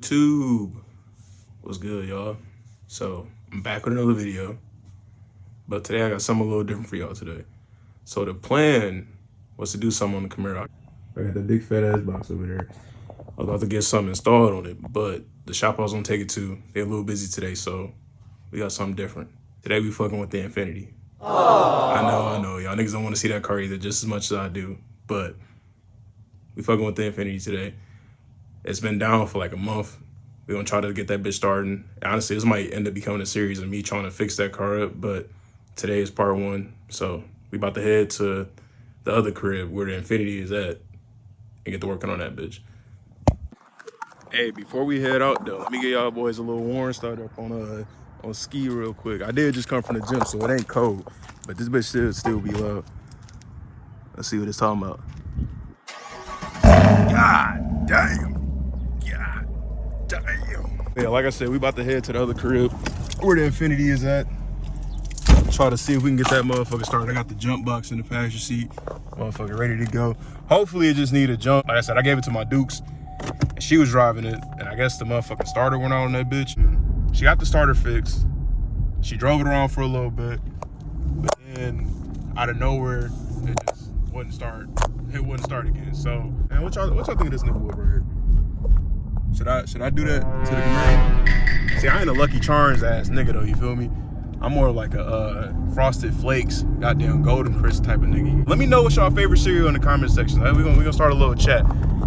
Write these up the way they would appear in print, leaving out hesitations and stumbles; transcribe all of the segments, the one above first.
YouTube, what's good, y'all? So I'm back with another video, but today I got something a little different for y'all today. So the plan was to do something on the Camaro. I got the big fat ass box over there. I was about to get something installed on it, but the shop I was gonna take it to, they're a little busy today, so we got something different. Today we fucking with the INFINITI. I know, y'all niggas don't want to see that car either just as much as I do, but we fucking with the INFINITI today. It's been down for like a month. We're gonna try to get that bitch starting. Honestly, this might end up becoming a series of me trying to fix that car up, but today is part one. So we about to head to the other crib where the INFINITI is at and get to working on that bitch. Hey, before we head out though, let me get y'all boys a little warm start up on ski real quick. I did just come from the gym, so it ain't cold, but this bitch should still be loud. Let's see what it's talking about. God damn. Damn. Yeah, like I said, we about to head to the other crib where the INFINITI is at. Try to see if we can get that motherfucker started. I got the jump box in the passenger seat. Motherfucker ready to go. Hopefully it just need a jump. Like I said, I gave it to my Dukes and she was driving it. And I guess the motherfucking starter went out on that bitch. She got the starter fixed. She drove it around for a little bit. But then out of nowhere, it just wouldn't start. It wouldn't start again. So, man, what y'all think of this nigga whip right here? Should I do that to the Camaro? See, I ain't a Lucky Charms ass nigga though, you feel me? I'm more like a Frosted Flakes, goddamn Golden Crisp type of nigga. Let me know what's y'all favorite cereal in the comment section. We gonna start a little chat.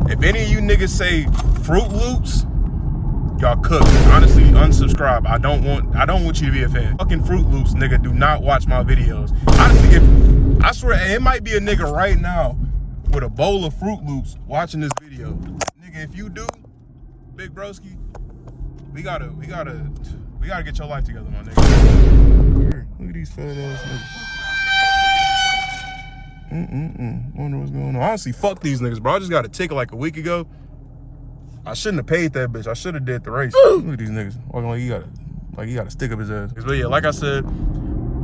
If any of you niggas say Fruit Loops, y'all cook. Honestly, unsubscribe. I don't want you to be a fan. Fucking Fruit Loops, nigga, do not watch my videos. Honestly, I swear, it might be a nigga right now with a bowl of Fruit Loops watching this video. Nigga, if you do, Big broski, we gotta get your life together, my nigga. Here, look at these fat ass niggas. Wonder what's going on. Honestly, fuck these niggas, bro. I just got a ticket like a week ago. I shouldn't have paid that bitch. I should have did the race. Look at these niggas walking like he got to stick up his ass. But yeah, like I said,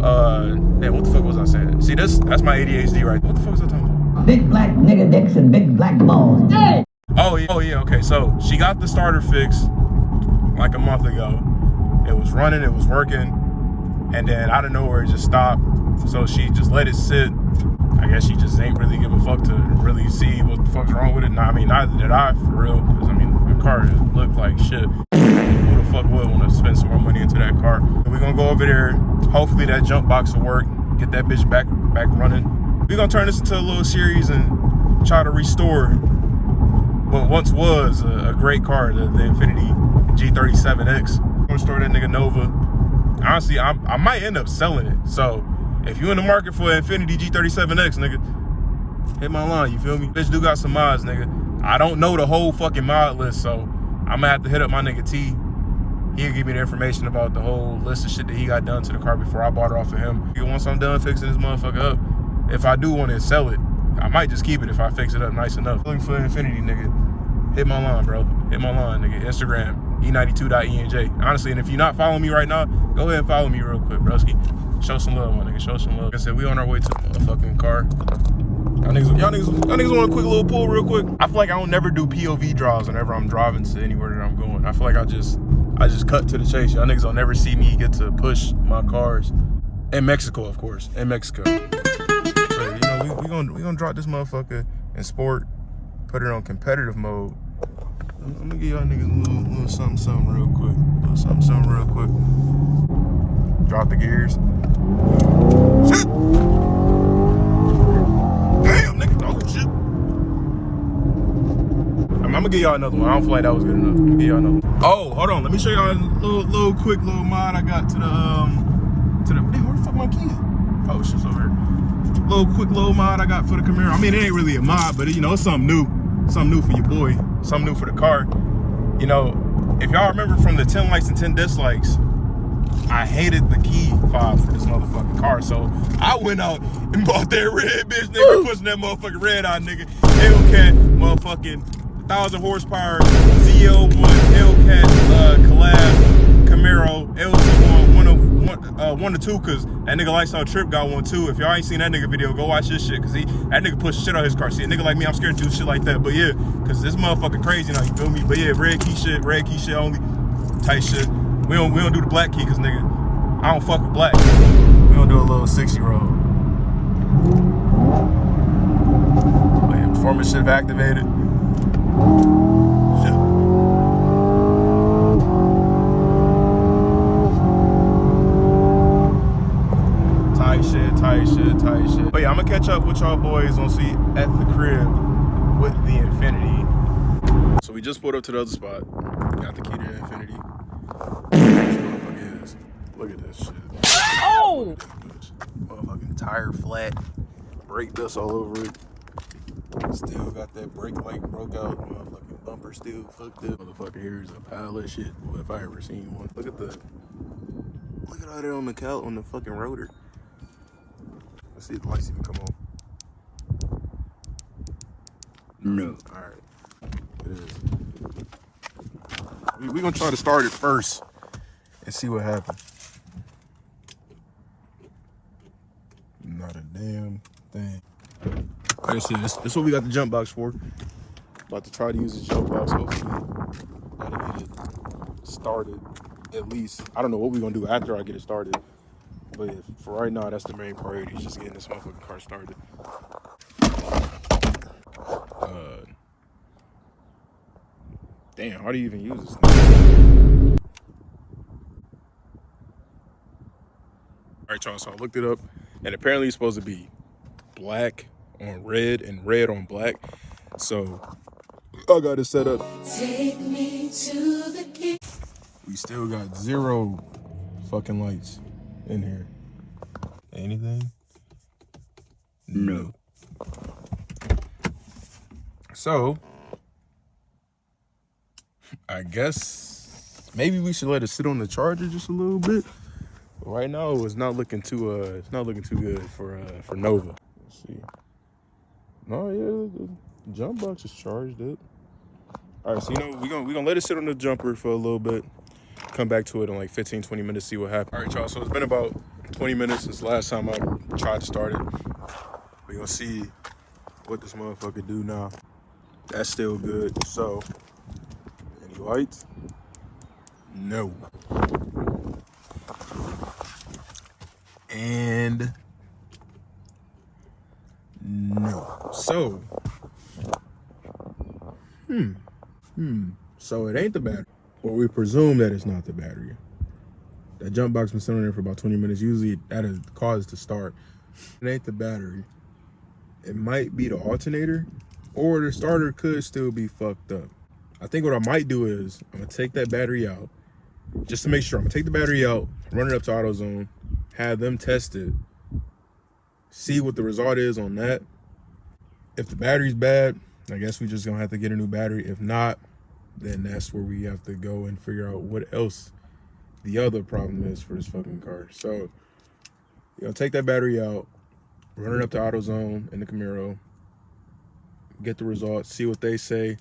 damn, what the fuck was I saying? See, that's my ADHD right there. What the fuck was I talking about? Big black nigga dicks and big black balls. Hey! Oh yeah, okay. So she got the starter fixed like a month ago. It was running, it was working, and then out of nowhere it just stopped. So she just let it sit. I guess she just ain't really give a fuck to really see what the fuck's wrong with it. Nah, I mean, neither did I, for real. Because I mean, the car looked like shit. Who the fuck would want to spend some more money into that car? So we're gonna go over there. Hopefully that jump box will work. Get that bitch back running. We're gonna turn this into a little series and try to restore what once was a great car, the INFINITI G37x. I'm gonna start that nigga Nova. Honestly, I might end up selling it. So if you in the market for an INFINITI G37x, nigga, hit my line, you feel me? Bitch do got some mods, nigga. I don't know the whole fucking mod list, so I'm gonna have to hit up my nigga T. He'll give me the information about the whole list of shit that he got done to the car before I bought it off of him. Once I'm done fixing this motherfucker up, if I do want to sell it, I might just keep it if I fix it up nice enough. Looking for INFINITI, nigga. Hit my line, bro. Hit my line, nigga. Instagram, e92.enj. Honestly, and if you're not following me right now, go ahead and follow me real quick, broski. Show some love, my nigga. Show some love. Like I said, we on our way to the motherfucking car. Y'all niggas want a quick little pull real quick? I feel like I don't never do POV draws whenever I'm driving to anywhere that I'm going. I feel like I just cut to the chase. Y'all niggas don't never see me get to push my cars. In Mexico, of course. In Mexico. So, you know, we gonna drop this motherfucker in sport, put it on competitive mode. I'm gonna give y'all niggas a little something real quick. A little something real quick. Drop the gears. Shit! Damn, nigga. Oh, shit. I'm gonna give y'all another one. I don't feel like that was good enough. I'm gonna give y'all another one. Oh, hold on. Let me show y'all a quick little mod I got to the damn, where the fuck my key at? Oh, shit's over here. Quick little mod I got for the Camaro. I mean, it ain't really a mod, but you know, it's something new. Something new for your boy. Something new for the car. You know, if y'all remember from the 10 likes and 10 dislikes, I hated the key fob for this motherfucking car. So I went out and bought that red bitch, nigga. Pushing that motherfucking red out, nigga. Hellcat, motherfucking 1,000 horsepower, ZL1, hellcat, collab, Camaro, LT1, 1 or 2, cause that nigga Lifestyle Trip got one too. If y'all ain't seen that nigga video, go watch this shit, cause that nigga pushed shit on his car. See, a nigga like me, I'm scared to do shit like that. But yeah, cause this motherfucker crazy now, you feel me? But yeah, red key shit only, type shit. We don't do the black key, cause nigga, I don't fuck with black. We don't do a little 6-year-old. But yeah, performance shift activated. Shit. Tight shit. But yeah, I'm gonna catch up with y'all boys on see at the crib with the Infinity. So we just pulled up to the other spot. Got the key to the Infinity. Look at this shit. Oh! Motherfucking tire flat. Brake dust all over it. Still got that brake light broke out. Motherfucking bumper still fucked up. Motherfucker, here's a pile of shit. Well, if I ever seen one. Look at all that on the fucking rotor. Let's see if the lights even come on. No. Alright. It is. We're gonna try to start it first and see what happens. Not a damn thing. Like I said, this is what we got the jump box for. About to try to use the jump box, hopefully. That'll get it started, at least. I don't know what we're gonna do after I get it started. But yeah, for right now, that's the main priority, is just getting this motherfucking car started. Damn, how do you even use this thing? All right, y'all, so I looked it up, and apparently it's supposed to be black on red and red on black. So I got it set up. Take me to the key. We still got 0 fucking lights in here. Anything? No. So I guess maybe we should let it sit on the charger just a little bit. But right now it's not looking too good for Nova. Let's see. No, yeah, the jump box is charged up. All right, so we're gonna let it sit on the jumper for a little bit. Come back to it in like 15-20 minutes, see what happens. All right, y'all, so it's been about 20 minutes since last time I tried to start it. We're gonna see what this motherfucker do now. That's still good. So, any lights? No. And no. So, so it ain't the battery. Or we presume that it's not the battery. That jump box been sitting there for about 20 minutes. Usually that is the cause to start. It ain't the battery. It might be the alternator, or the starter could still be fucked up. I think what I might do is I'm gonna take that battery out, just to make sure. I'm gonna take the battery out, run it up to AutoZone, have them test it, see what the result is on that. If the battery's bad, I guess we just gonna have to get a new battery. If not, then that's where we have to go and figure out what else the other problem is for this fucking car. So, you know, take that battery out, run it up to AutoZone in the Camaro, get the results, see what they say,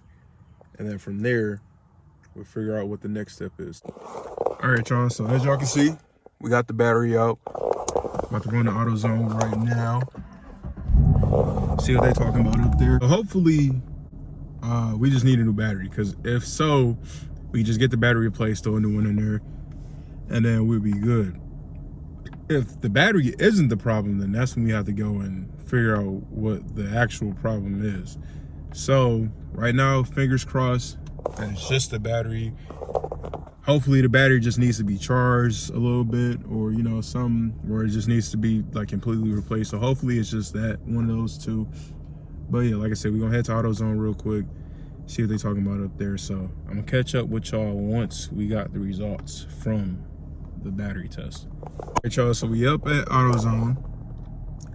and then from there, we'll figure out what the next step is. All right, y'all, so as y'all can see, we got the battery out. About to run to AutoZone right now. See what they're talking about up there. Hopefully, we just need a new battery, because if so, we just get the battery replaced, throw a new one in there, and then we'll be good. If the battery isn't the problem, then that's when we have to go and figure out what the actual problem is. So right now, fingers crossed that it's just the battery. Hopefully the battery just needs to be charged a little bit, or you know, some where it just needs to be like completely replaced. So hopefully it's just that, one of those two. But yeah, like I said, we're gonna head to AutoZone real quick, see what they're talking about up there. So I'm gonna catch up with y'all once we got the results from the battery test. All right, y'all, so we up at AutoZone,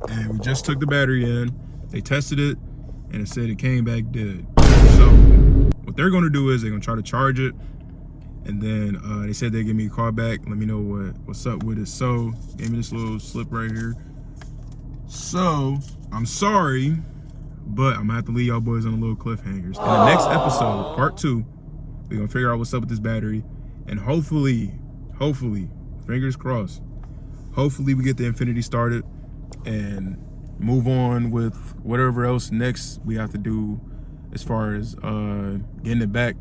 and we just took the battery in. They tested it, and it said it came back dead. So what they're gonna do is they're gonna try to charge it, and then they said they'd give me a call back, let me know what's up with it. So gave me this little slip right here. So I'm sorry, but I'm gonna have to leave y'all boys on a little cliffhangers. In the next episode, part 2, we're gonna figure out what's up with this battery, and hopefully, fingers crossed, hopefully we get the INFINITI started and move on with whatever else next we have to do as far as getting it back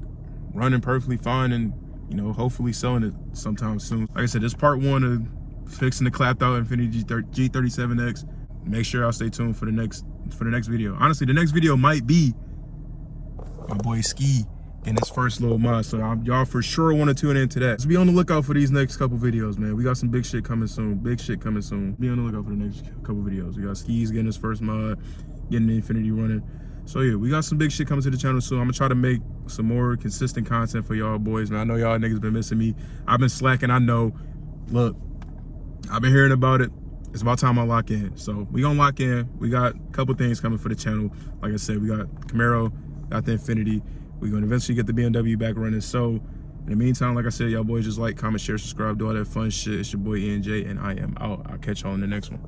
running perfectly fine, and you know, hopefully selling it sometime soon. Like I said, this part 1 of fixing the clapped out INFINITI G37x. Make sure y'all stay tuned for the next video. Honestly, the next video might be my boy Ski in his first little mod, so y'all for sure want to tune into that. Just be on the lookout for these next couple videos, man. We got some big shit coming soon. Big shit coming soon. Be on the lookout for the next couple videos. We got Ski's getting his first mod, getting the INFINITI running. So yeah, we got some big shit coming to the channel soon. I'm gonna try to make some more consistent content for y'all boys, man. I know y'all niggas been missing me. I've been slacking, I know. Look, I've been hearing about it. It's about time I lock in. So we gonna lock in. We got a couple things coming for the channel. Like I said, we got Camaro, got the INFINITI. We're gonna eventually get the BMW back running. So in the meantime, like I said, y'all boys just like, comment, share, subscribe, do all that fun shit. It's your boy ENJ, and I am out. I'll catch y'all in the next one.